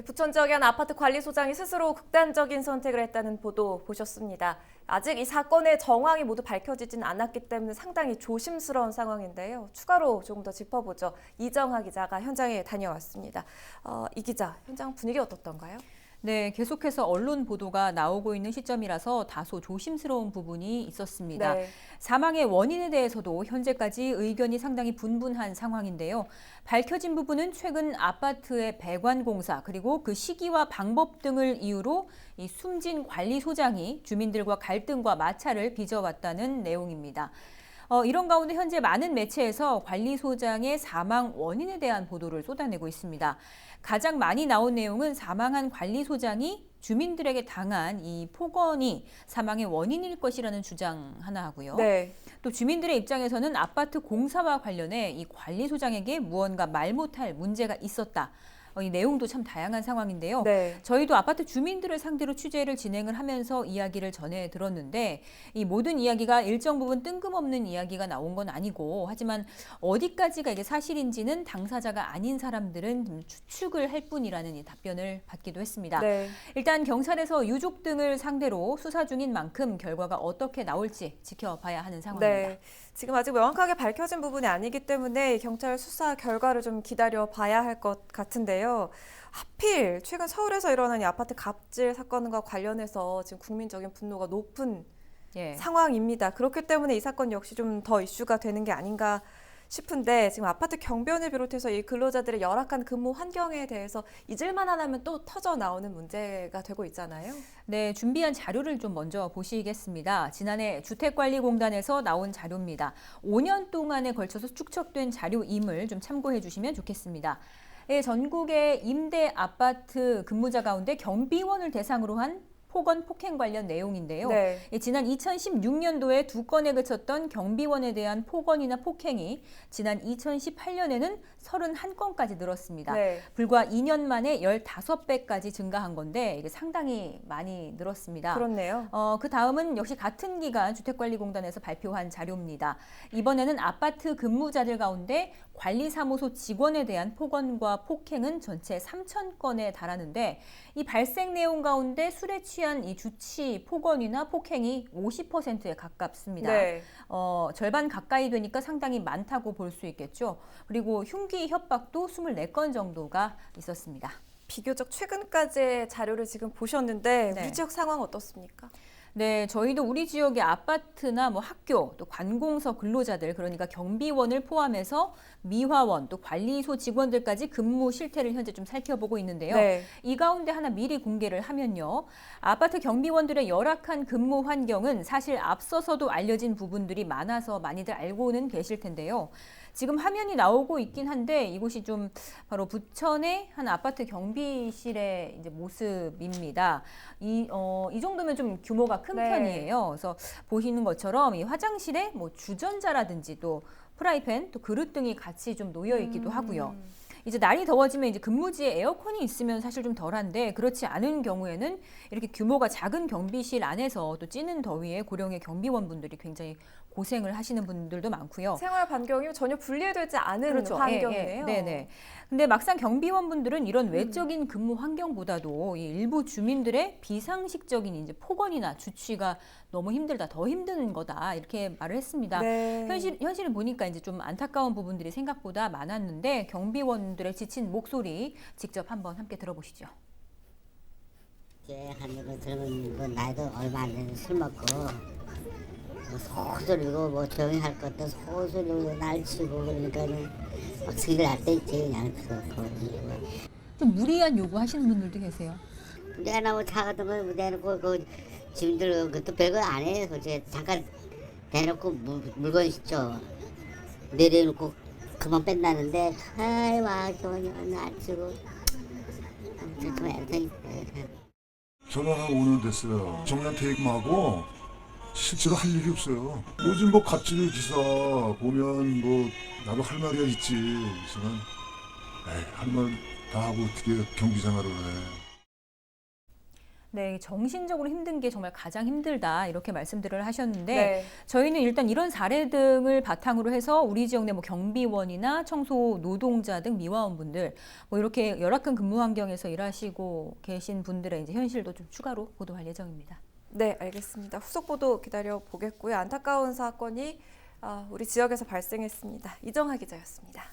부천 지역의 한 아파트 관리소장이 스스로 극단적인 선택을 했다는 보도 보셨습니다. 아직 이 사건의 정황이 모두 밝혀지진 않았기 때문에 상당히 조심스러운 상황인데요. 추가로 조금 더 짚어보죠. 이정하 기자가 현장에 다녀왔습니다. 이 기자, 현장 분위기 어떻던가요? 네, 계속해서 언론 보도가 나오고 있는 시점이라서 다소 조심스러운 부분이 있었습니다. 네. 사망의 원인에 대해서도 현재까지 의견이 상당히 분분한 상황인데요. 밝혀진 부분은 최근 아파트의 배관 공사 그리고 그 시기와 방법 등을 이유로 이 숨진 관리소장이 주민들과 갈등과 마찰을 빚어왔다는 내용입니다. 이런 가운데 현재 많은 매체에서 관리소장의 사망 원인에 대한 보도를 쏟아내고 있습니다. 가장 많이 나온 내용은 사망한 관리소장이 주민들에게 당한 이 폭언이 사망의 원인일 것이라는 주장 하나 하고요. 네. 또 주민들의 입장에서는 아파트 공사와 관련해 이 관리소장에게 무언가 말 못할 문제가 있었다. 이 내용도 참 다양한 상황인데요. 네. 저희도 아파트 주민들을 상대로 취재를 진행을 하면서 이야기를 전해 들었는데 이 모든 이야기가 일정 부분 뜬금없는 이야기가 나온 건 아니고 하지만 어디까지가 이게 사실인지는 당사자가 아닌 사람들은 좀 추측을 할 뿐이라는 이 답변을 받기도 했습니다. 네. 일단 경찰에서 유족 등을 상대로 수사 중인 만큼 결과가 어떻게 나올지 지켜봐야 하는 상황입니다. 네. 지금 아직 명확하게 밝혀진 부분이 아니기 때문에 경찰 수사 결과를 좀 기다려 봐야 할 것 같은데요. 하필 최근 서울에서 일어난 이 아파트 갑질 사건과 관련해서 지금 국민적인 분노가 높은 예. 상황입니다. 그렇기 때문에 이 사건 역시 좀 더 이슈가 되는 게 아닌가 싶은데 지금 아파트 경비원을 비롯해서 이 근로자들의 열악한 근무 환경에 대해서 잊을만한 하면 또 터져 나오는 문제가 되고 있잖아요. 네, 준비한 자료를 좀 먼저 보시겠습니다. 지난해 주택관리공단에서 나온 자료입니다. 5년 동안에 걸쳐서 축적된 자료임을 좀 참고해 주시면 좋겠습니다. 예, 전국의 임대 아파트 근무자 가운데 경비원을 대상으로 한 폭언, 폭행 관련 내용인데요. 네. 지난 2016년도에 2건에 그쳤던 경비원에 대한 폭언이나 폭행이 지난 2018년에는 31건까지 늘었습니다. 네. 불과 2년 만에 15배까지 증가한 건데 이게 상당히 많이 늘었습니다. 그렇네요. 그 다음은 역시 같은 기간 주택관리공단에서 발표한 자료입니다. 이번에는 아파트 근무자들 가운데 관리사무소 직원에 대한 폭언과 폭행은 전체 3,000건에 달하는데 이 발생 내용 가운데 술에 취한 이 주치 폭언이나 폭행이 50%에 가깝습니다. 네. 절반 가까이 되니까 상당히 많다고 볼 수 있겠죠. 그리고 흉기 협박도 24건 정도가 있었습니다. 비교적 최근까지의 자료를 지금 보셨는데 네. 우리 지역 상황 어떻습니까? 네, 저희도 우리 지역의 아파트나 뭐 학교, 또 관공서 근로자들, 그러니까 경비원을 포함해서 미화원, 또 관리소 직원들까지 근무 실태를 현재 좀 살펴보고 있는데요. 네. 이 가운데 하나 미리 공개를 하면요. 아파트 경비원들의 열악한 근무 환경은 사실 앞서서도 알려진 부분들이 많아서 많이들 알고는 계실 텐데요. 지금 화면이 나오고 있긴 한데 이곳이 좀 바로 부천의 한 아파트 경비실의 이제 모습입니다. 이 정도면 좀 규모가 큰 네. 편이에요. 그래서 보시는 것처럼 이 화장실에 뭐 주전자라든지 또 프라이팬, 또 그릇 등이 같이 좀 놓여 있기도 하고요. 이제 날이 더워지면 이제 근무지에 에어컨이 있으면 사실 좀 덜한데 그렇지 않은 경우에는 이렇게 규모가 작은 경비실 안에서 또 찌는 더위에 고령의 경비원분들이 굉장히 고생을 하시는 분들도 많고요. 생활 반경이 전혀 분리되지 않은 그렇죠. 환경이네요. 네네. 근데 막상 경비원분들은 이런 외적인 근무 환경보다도 이 일부 주민들의 비상식적인 이제 폭언이나 주취가 너무 힘들다, 더 힘든 거다 이렇게 말을 했습니다. 네. 현실을 보니까 이제 좀 안타까운 부분들이 생각보다 많았는데 경비원들의 지친 목소리 직접 한번 함께 들어보시죠. 이제 한뭐 젊은 뭐 나이도 얼마 안 되는 술 먹고 뭐 소소리고 뭐 조용히 할 것도 소소리고 날치고 그러니까는 막 승질 날 때 있지 그냥 좀 무리한 요구하시는 분들도 계세요. 내가 뭐 차 같은 거 내놓고 그 주민들 그것도 별거 안 해. 그제 잠깐 내놓고 물건 싣죠. 내려놓고 그만 뺀다는데 아이 와 그냥 날치고 잠깐만 애들 저는 한 5년 됐어요. 정년 퇴임하고 실제로 할 일이 없어요. 요즘 뭐 갑질 기사 보면 뭐 나도 할 말이야 있지. 그래서는 할 말 다 하고 어떻게 경비 생활을 해. 네, 정신적으로 힘든 게 정말 가장 힘들다 이렇게 말씀들을 하셨는데 네. 저희는 일단 이런 사례 등을 바탕으로 해서 우리 지역 내 뭐 경비원이나 청소 노동자 등 미화원분들 뭐 이렇게 열악한 근무 환경에서 일하시고 계신 분들의 이제 현실도 좀 추가로 보도할 예정입니다. 네, 알겠습니다. 후속 보도 기다려 보겠고요. 안타까운 사건이 우리 지역에서 발생했습니다. 이정하 기자였습니다.